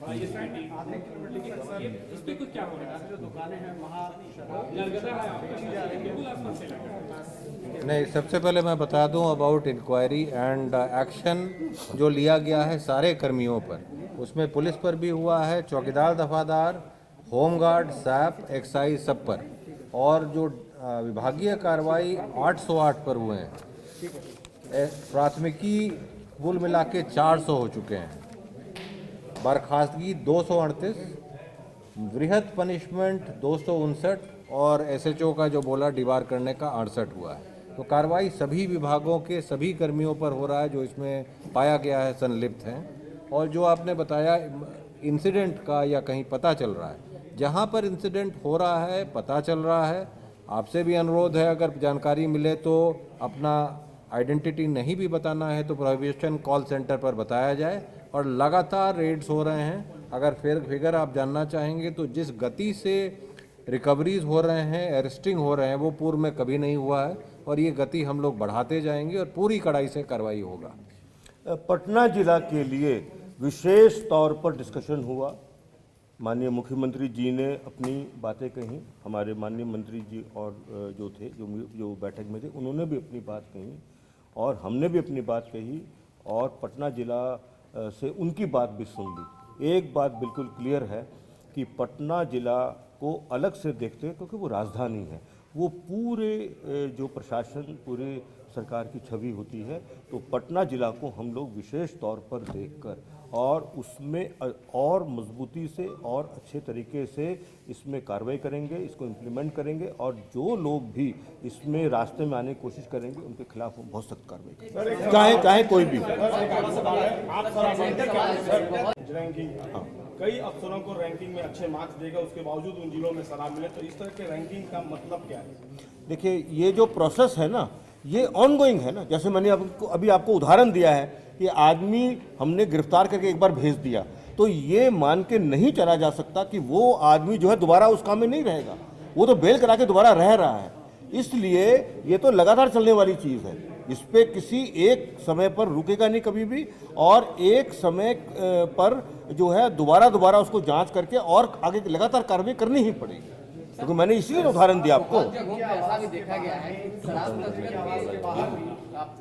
इस पे कुछ क्या हो रहा है? जो दुकानें हैं वहाँ नरगदा है, बिल्कुल आसपास से लगा। नहीं, सबसे पहले मैं बता दूं अबाउट इंक्वायरी एंड एक्शन जो लिया गया है सारे कर्मियों पर, उसमें पुलिस पर भी हुआ है, चौकीदार दफादार, होमगार्ड, सैप, एक्साइज सब पर, और जो विभागीय कार्रवाई 808 पर हुए हैं। प्राथमिकी कुल मिला के 400 हो चुके हैं, बर्खास्तगी 238, वृहद पनिशमेंट 259, और एसएचओ का जो बोला डिबार करने का 68 हुआ है। तो कार्रवाई सभी विभागों के सभी कर्मियों पर हो रहा है जो इसमें पाया गया है संलिप्त हैं। और जो आपने बताया इंसिडेंट का या कहीं पता चल रहा है, जहां पर इंसिडेंट हो रहा है पता चल रहा है, आपसे भी अनुरोध है अगर जानकारी मिले तो अपना आइडेंटिटी नहीं भी बताना है तो प्रोहिबिशन कॉल सेंटर पर बताया जाए। और लगातार रेड्स हो रहे हैं। अगर फिगर आप जानना चाहेंगे तो जिस गति से रिकवरीज हो रहे हैं, अरेस्टिंग हो रहे हैं, वो पूर्व में कभी नहीं हुआ है, और ये गति हम लोग बढ़ाते जाएंगे और पूरी कड़ाई से कार्रवाई होगा। पटना जिला के लिए विशेष तौर पर डिस्कशन हुआ। माननीय मुख्यमंत्री जी ने अपनी बातें कही, हमारे माननीय मंत्री जी और जो थे जो बैठक में थे उन्होंने भी अपनी बात कही, और हमने भी अपनी बात कही, और पटना जिला से उनकी बात भी सुन ली। एक बात बिल्कुल क्लियर है कि पटना जिला को अलग से देखते हैं क्योंकि वो राजधानी है, वो पूरे जो प्रशासन, पूरे सरकार की छवि होती है। तो पटना जिला को हम लोग विशेष तौर पर देखकर और उसमें और मजबूती से और अच्छे तरीके से इसमें कार्रवाई करेंगे, इसको इम्प्लीमेंट करेंगे, और जो लोग भी इसमें रास्ते में आने की कोशिश करेंगे उनके खिलाफ हम बहुत सख्त कार्रवाई करेंगे, चाहे कोई भी। कई अफसरों को रैंकिंग में अच्छे मार्क्स देगा, उसके बावजूद उन जिलों में शराब मिले, तो इस तरह के रैंकिंग का मतलब क्या है? देखिए, ये जो प्रोसेस है ना, ये ऑनगोइंग है ना। जैसे मैंने अभी आपको उदाहरण दिया है कि आदमी हमने गिरफ्तार करके एक बार भेज दिया, तो ये मान के नहीं चला जा सकता कि वो आदमी जो है दोबारा उस काम में नहीं रहेगा, वो तो बेल करा के दोबारा रह रहा है। इसलिए ये तो लगातार चलने वाली चीज़ है, इस पे किसी एक समय पर रुकेगा नहीं कभी भी, और एक समय पर जो है दोबारा उसको जांच करके और आगे लगातार कार्रवाई करनी ही पड़ेगी, क्योंकि मैंने इसीलिए उदाहरण दिया आपको। ऐसा भी देखा गया है कि शराब तस्कर के बाहर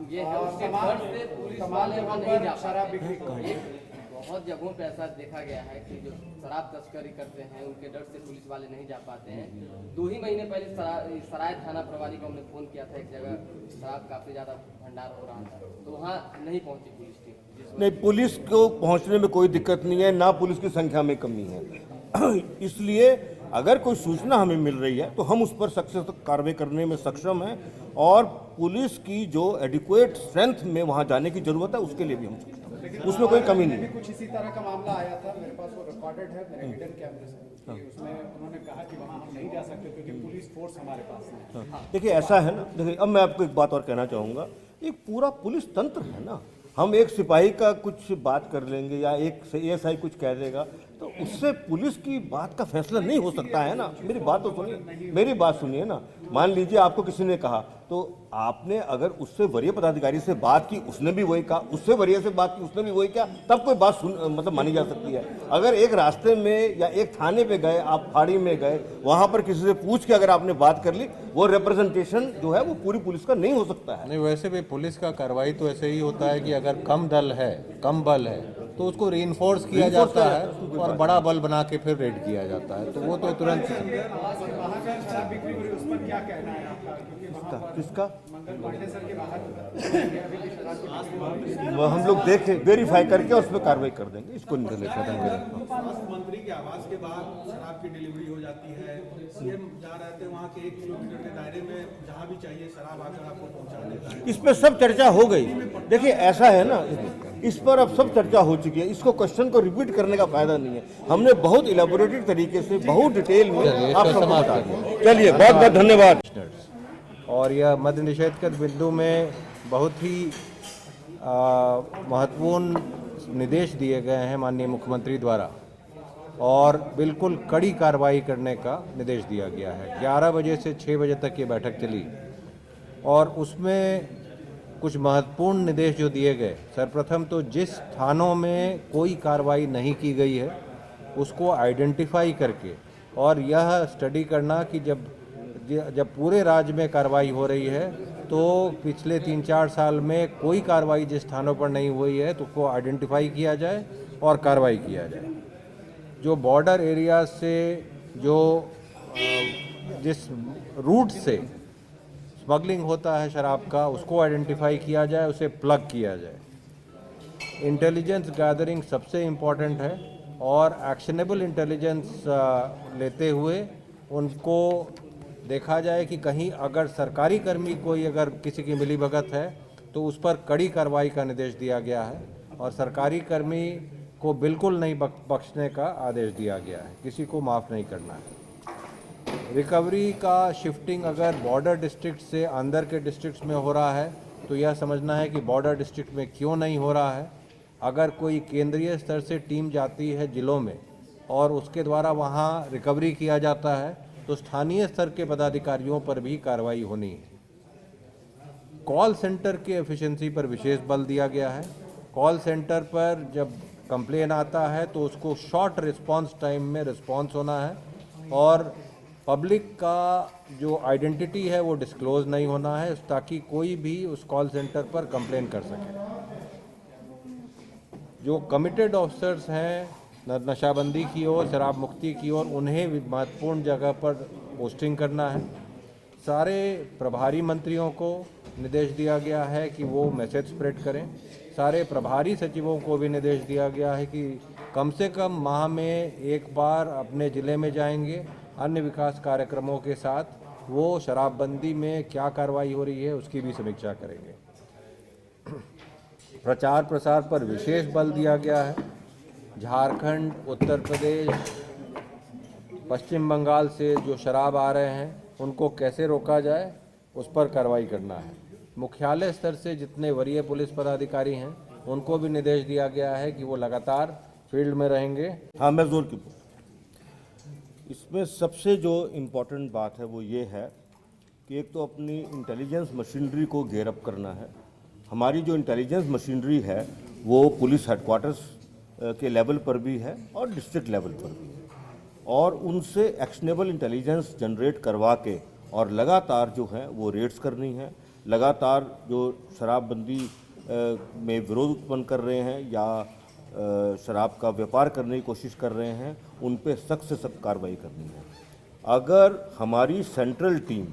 ये है उसके डर से पुलिस वाले वहाँ नहीं जा पाते। बहुत जगहों पे ऐसा देखा गया है कि जो शराब तस्करी करते हैं उनके डर से पुलिस वाले नहीं जा पाते हैं। 2 ही महीने पहले सराय थाना प्रभारी को हमने फोन किया था, एक जगह शराब काफी ज्यादा भंडार हो रहा था, तो वहाँ नहीं पहुंची पुलिस टीम। नहीं, पुलिस को पहुंचने में कोई दिक्कत नहीं है, ना पुलिस की संख्या में कमी है। इसलिए अगर कोई सूचना हमें मिल रही है तो हम उस पर सख्त से कार्रवाई करने में सक्षम हैं, और पुलिस की जो एडिक्वेट स्ट्रेंथ में वहां जाने की जरूरत है उसके लिए भी हम सक्षम हैं, उसमें कोई कमी नहीं है। कुछ इसी तरह का मामला आया था, मेरे पास वो रिकॉर्डेड है मेरे हिडन कैमरे से, कि उसमें उन्होंने कहा कि वहाँ हम नहीं जा सकते क्योंकि पुलिस फोर्स हमारे पास नहीं है। देखिए, ऐसा है ना, देखिए अब मैं आपको एक बात और कहना चाहूँगा, एक पूरा पुलिस तंत्र है ना। हम एक सिपाही का कुछ बात कर लेंगे या एक एएसआई कुछ कह देगा तो उससे पुलिस की बात का फैसला नहीं हो सकता है ना। मेरी बात तो सुनिए, मेरी बात सुनिए ना। मान लीजिए आपको किसी ने कहा, तो आपने अगर उससे वरीय पदाधिकारी से बात की, उसने भी वही कहा, उससे वरीय से बात की, उसने भी वही किया, तब कोई बात मतलब मानी जा सकती है। अगर एक रास्ते में या एक थाने पे गए, आप फाड़ी में गए, वहां पर किसी से पूछ के अगर आपने बात कर ली, वो रिप्रेजेंटेशन जो है वो पूरी पुलिस का नहीं हो सकता है। नहीं, वैसे भी पुलिस का कार्रवाई तो ऐसे ही होता है कि अगर कम दल है, कम बल है, तो उसको रीइंफोर्स किया जाता है और बड़ा बल बना के फिर रेड किया जाता है, तो वो तो तुरंत। क्या कहना है आपका? किसका? मंगल पांडे सर के बाहर वो हम लोग देखें, वेरीफाई करके उस पर कार्रवाई कर देंगे, इसको नहीं खत्म करें। स्वास्थ्य मंत्री के आवास के बाद शराब की डिलीवरी हो जाती है, सीएम जा रहे थे वहाँ के 1 किलोमीटर के दायरे में जहाँ भी चाहिए शराब आकर आपको पहुँचा देता है। इस पर सब चर्चा हो गई। देखिए, ऐसा है ना, इस पर अब सब चर्चा हो चुकी है, इसको क्वेश्चन को रिपीट करने का फायदा नहीं है। हमने बहुत इलेबोरेटेड तरीके से, बहुत डिटेल में आप सबको बता दिया। चलिए, बहुत बहुत धन्यवाद। और यह मद्य निषेध के बिंदु में बहुत ही महत्वपूर्ण निर्देश दिए गए हैं माननीय मुख्यमंत्री द्वारा, और बिल्कुल कड़ी कार्रवाई करने का निर्देश दिया गया है। 11 बजे से 6 बजे तक ये बैठक चली, और उसमें कुछ महत्वपूर्ण निर्देश जो दिए गए, सर्वप्रथम तो जिस थानों में कोई कार्रवाई नहीं की गई है उसको आइडेंटिफाई करके और यह स्टडी करना कि जब पूरे राज्य में कार्रवाई हो रही है तो पिछले 3-4 साल में कोई कार्रवाई जिस थानों पर नहीं हुई है तो उसको आइडेंटिफाई किया जाए और कार्रवाई किया जाए। जो बॉर्डर एरिया से जो जिस रूट से स्मगलिंग होता है शराब का उसको आइडेंटिफाई किया जाए, उसे प्लग किया जाए। इंटेलिजेंस गैदरिंग सबसे इम्पॉर्टेंट है और एक्शनेबल इंटेलिजेंस लेते हुए उनको देखा जाए कि कहीं अगर सरकारी कर्मी कोई अगर किसी की मिलीभगत है तो उस पर कड़ी कार्रवाई का निर्देश दिया गया है और सरकारी कर्मी को बिल्कुल नहीं बख्शने का आदेश दिया गया है, किसी को माफ़ नहीं करना है। रिकवरी का शिफ्टिंग अगर बॉर्डर डिस्ट्रिक्ट से अंदर के डिस्ट्रिक्ट्स में हो रहा है तो यह समझना है कि बॉर्डर डिस्ट्रिक्ट में क्यों नहीं हो रहा है। अगर कोई केंद्रीय स्तर से टीम जाती है जिलों में और उसके द्वारा वहाँ रिकवरी किया जाता है तो स्थानीय स्तर के पदाधिकारियों पर भी कार्रवाई होनी है। कॉल सेंटर के एफिशिएंसी पर विशेष बल दिया गया है। कॉल सेंटर पर जब कंप्लेन आता है तो उसको शॉर्ट रिस्पांस टाइम में रिस्पांस होना है और पब्लिक का जो आइडेंटिटी है वो डिस्क्लोज नहीं होना है ताकि कोई भी उस कॉल सेंटर पर कंप्लेन कर सके। जो कमिटेड ऑफिसर्स हैं नशाबंदी की ओर, शराब मुक्ति की ओर, उन्हें महत्वपूर्ण जगह पर पोस्टिंग करना है। सारे प्रभारी मंत्रियों को निर्देश दिया गया है कि वो मैसेज स्प्रेड करें। सारे प्रभारी सचिवों को भी निर्देश दिया गया है कि कम से कम माह में एक बार अपने ज़िले में जाएंगे, अन्य विकास कार्यक्रमों के साथ वो शराबबंदी में क्या कार्रवाई हो रही है उसकी भी समीक्षा करेंगे। प्रचार प्रसार पर विशेष बल दिया गया है। झारखंड, उत्तर प्रदेश, पश्चिम बंगाल से जो शराब आ रहे हैं उनको कैसे रोका जाए उस पर कार्रवाई करना है। मुख्यालय स्तर से जितने वरीय पुलिस पदाधिकारी हैं उनको भी निर्देश दिया गया है कि वो लगातार फील्ड में रहेंगे। हाँ, मैं जोर की इसमें सबसे जो इम्पोर्टेंट बात है वो ये है कि एक तो अपनी इंटेलिजेंस मशीनरी को गेयर अप करना है। हमारी जो इंटेलिजेंस मशीनरी है वो पुलिस हेडक्वार्टर्स के लेवल पर भी है और डिस्ट्रिक्ट लेवल पर भी है और उनसे एक्शनेबल इंटेलिजेंस जनरेट करवा के और लगातार जो है वो रेड्स करनी है। लगातार जो शराबबंदी में विरोध उत्पन्न कर रहे हैं या शराब का व्यापार करने की कोशिश कर रहे हैं उन पे सख्त से सख्त कार्रवाई करनी है। अगर हमारी सेंट्रल टीम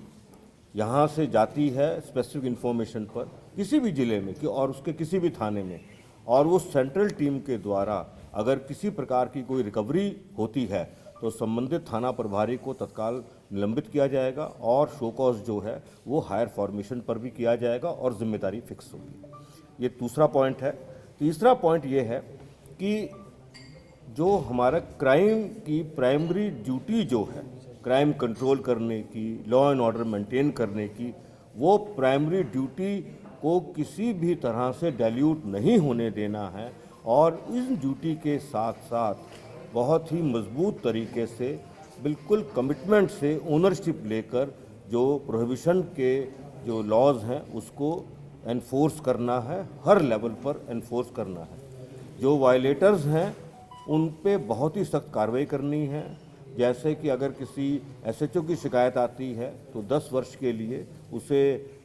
यहाँ से जाती है स्पेसिफिक इन्फॉर्मेशन पर किसी भी ज़िले में कि और उसके किसी भी थाने में और वो सेंट्रल टीम के द्वारा अगर किसी प्रकार की कोई रिकवरी होती है तो संबंधित थाना प्रभारी को तत्काल निलंबित किया जाएगा और शो कॉज जो है वो हायर फॉर्मेशन पर भी किया जाएगा और जिम्मेदारी फिक्स होगी। ये दूसरा पॉइंट है। तीसरा पॉइंट ये है कि जो हमारा क्राइम की प्राइमरी ड्यूटी जो है क्राइम कंट्रोल करने की, लॉ एंड ऑर्डर मेंटेन करने की, वो प्राइमरी ड्यूटी को किसी भी तरह से डाइल्यूट नहीं होने देना है और इस ड्यूटी के साथ साथ बहुत ही मजबूत तरीके से बिल्कुल कमिटमेंट से ओनरशिप लेकर जो प्रोहिबिशन के जो लॉज हैं उसको एनफोर्स करना है, हर लेवल पर एनफोर्स करना है। जो वायलेटर्स हैं उन पे बहुत ही सख्त कार्रवाई करनी है। जैसे कि अगर किसी एसएचओ की शिकायत आती है तो 10 वर्ष के लिए उसे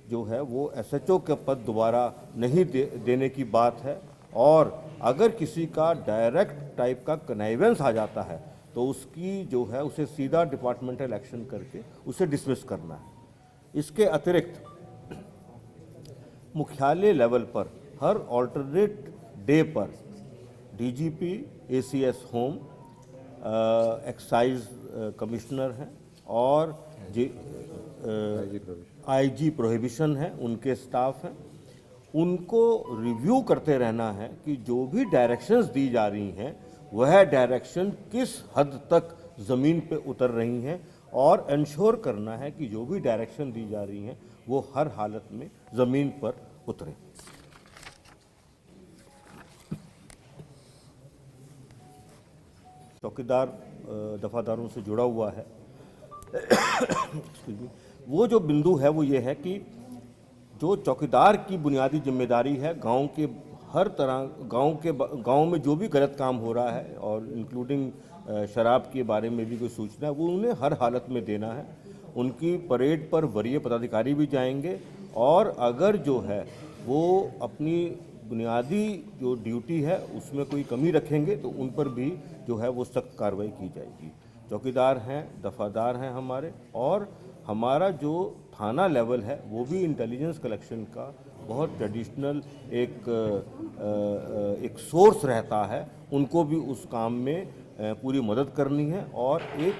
जो है वो एसएचओ का पद दोबारा नहीं देने की बात है और अगर किसी का डायरेक्ट टाइप का कनाइवेंस आ जाता है तो उसकी जो है उसे सीधा डिपार्टमेंटल एक्शन करके उसे डिसमिस करना है। इसके अतिरिक्त मुख्यालय लेवल पर हर ऑल्टरनेट डे पर DGP, ACS home, excise commissioner हैं और आईजी प्रोहिबिशन है, उनके स्टाफ हैं, उनको रिव्यू करते रहना है कि जो भी डायरेक्शंस दी जा रही हैं वह डायरेक्शन किस हद तक ज़मीन पे उतर रही हैं और इंश्योर करना है कि जो भी डायरेक्शन दी जा रही हैं वो हर हालत में ज़मीन पर उतरे। चौकीदार दफादारों से जुड़ा हुआ है वो जो बिंदु है वो ये है कि जो चौकीदार की बुनियादी जिम्मेदारी है गांव के हर तरह गांव में जो भी गलत काम हो रहा है और इंक्लूडिंग शराब के बारे में भी कोई सूचना है वो उन्हें हर हालत में देना है। उनकी परेड पर वरीय पदाधिकारी भी जाएंगे और अगर जो है वो अपनी बुनियादी जो ड्यूटी है उसमें कोई कमी रखेंगे तो उन पर भी जो है वो सख्त कार्रवाई की जाएगी। चौकीदार हैं, दफादार हैं हमारे, और हमारा जो थाना लेवल है वो भी इंटेलिजेंस कलेक्शन का बहुत ट्रेडिशनल एक सोर्स रहता है। उनको भी उस काम में पूरी मदद करनी है और एक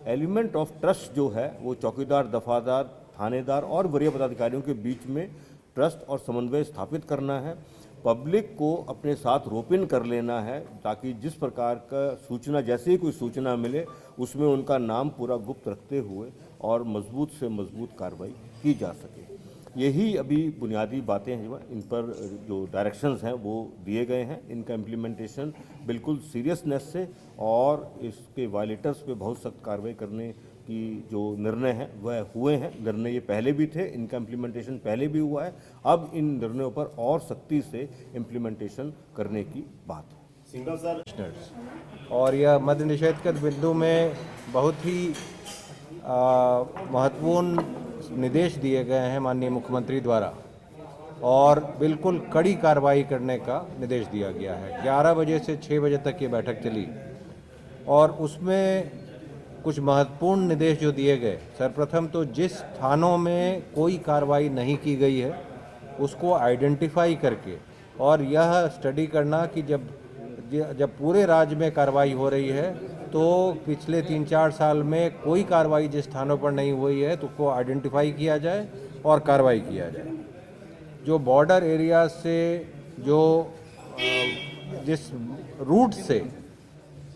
एलिमेंट ऑफ ट्रस्ट जो है वो चौकीदार, दफादार, थानेदार और वरीय पदाधिकारियों के बीच में ट्रस्ट और समन्वय स्थापित करना है। पब्लिक को अपने साथ रोप इन कर लेना है ताकि जिस प्रकार का सूचना, जैसे ही कोई सूचना मिले उसमें उनका नाम पूरा गुप्त रखते हुए और मजबूत से मजबूत कार्रवाई की जा सके। यही अभी बुनियादी बातें हैं, इन पर जो डायरेक्शंस हैं वो दिए गए हैं। इनका इम्प्लीमेंटेशन बिल्कुल सीरियसनेस से और इसके वायलेटर्स पे बहुत सख्त कार्रवाई करने की जो निर्णय हैं वह हुए हैं। निर्णय ये पहले भी थे, इनका इम्प्लीमेंटेशन पहले भी हुआ है। अब इन निर्णयों पर और सख्ती से इम्प्लीमेंटेशन करने की बात है। और यह मद्य निषेध के बिंदु में बहुत ही महत्वपूर्ण निर्देश दिए गए हैं माननीय मुख्यमंत्री द्वारा और बिल्कुल कड़ी कार्रवाई करने का निर्देश दिया गया है। 11 बजे से 6 बजे तक ये बैठक चली और उसमें कुछ महत्वपूर्ण निर्देश जो दिए गए, सर्वप्रथम तो जिस थानों में कोई कार्रवाई नहीं की गई है उसको आइडेंटिफाई करके और यह स्टडी करना कि जब पूरे राज्य में कार्रवाई हो रही है तो पिछले 3-4 साल में कोई कार्रवाई जिस थानों पर नहीं हुई है तो उसको आइडेंटिफाई किया जाए और कार्रवाई किया जाए। जो बॉर्डर एरिया से जो जिस रूट से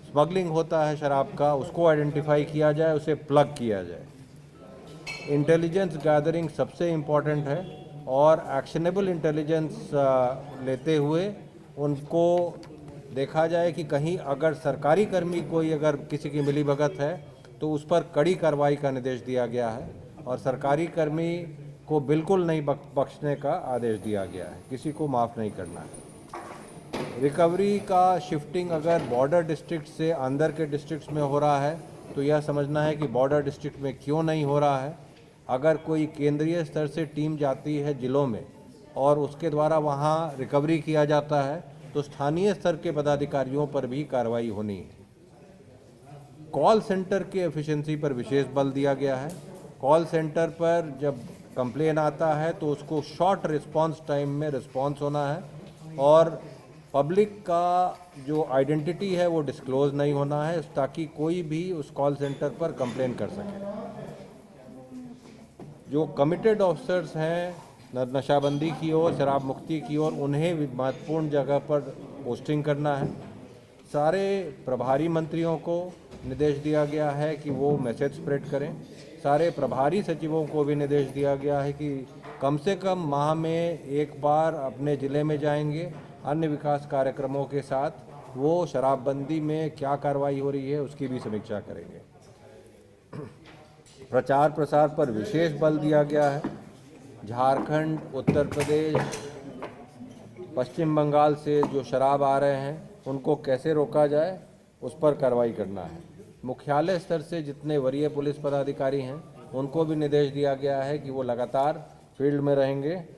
स्मगलिंग होता है शराब का उसको आइडेंटिफाई किया जाए, उसे प्लग किया जाए। इंटेलिजेंस गैदरिंग सबसे इम्पॉर्टेंट है और एक्शनेबल इंटेलिजेंस लेते हुए उनको देखा जाए कि कहीं अगर सरकारी कर्मी कोई अगर किसी की मिलीभगत है तो उस पर कड़ी कार्रवाई का निर्देश दिया गया है और सरकारी कर्मी को बिल्कुल नहीं बख्शने का आदेश दिया गया है, किसी को माफ़ नहीं करना है। रिकवरी का शिफ्टिंग अगर बॉर्डर डिस्ट्रिक्ट से अंदर के डिस्ट्रिक्ट्स में हो रहा है तो यह समझना है कि बॉर्डर डिस्ट्रिक्ट में क्यों नहीं हो रहा है। अगर कोई केंद्रीय स्तर से टीम जाती है जिलों में और उसके द्वारा वहाँ रिकवरी किया जाता है तो स्थानीय स्तर के पदाधिकारियों पर भी कार्रवाई होनी है। कॉल सेंटर के एफिशिएंसी पर विशेष बल दिया गया है। कॉल सेंटर पर जब कंप्लेन आता है तो उसको शॉर्ट रिस्पांस टाइम में रिस्पांस होना है और पब्लिक का जो आइडेंटिटी है वो डिस्क्लोज नहीं होना है ताकि कोई भी उस कॉल सेंटर पर कंप्लेन कर सके। जो कमिटेड ऑफिसर्स हैं नशाबंदी की ओर, शराब मुक्ति की ओर, उन्हें महत्वपूर्ण जगह पर पोस्टिंग करना है। सारे प्रभारी मंत्रियों को निर्देश दिया गया है कि वो मैसेज स्प्रेड करें। सारे प्रभारी सचिवों को भी निर्देश दिया गया है कि कम से कम माह में एक बार अपने ज़िले में जाएंगे, अन्य विकास कार्यक्रमों के साथ वो शराबबंदी में क्या कार्रवाई हो रही है उसकी भी समीक्षा करेंगे। प्रचार प्रसार पर विशेष बल दिया गया है। झारखंड, उत्तर प्रदेश, पश्चिम बंगाल से जो शराब आ रहे हैं उनको कैसे रोका जाए उस पर कार्रवाई करना है। मुख्यालय स्तर से जितने वरीय पुलिस पदाधिकारी हैं उनको भी निर्देश दिया गया है कि वो लगातार फील्ड में रहेंगे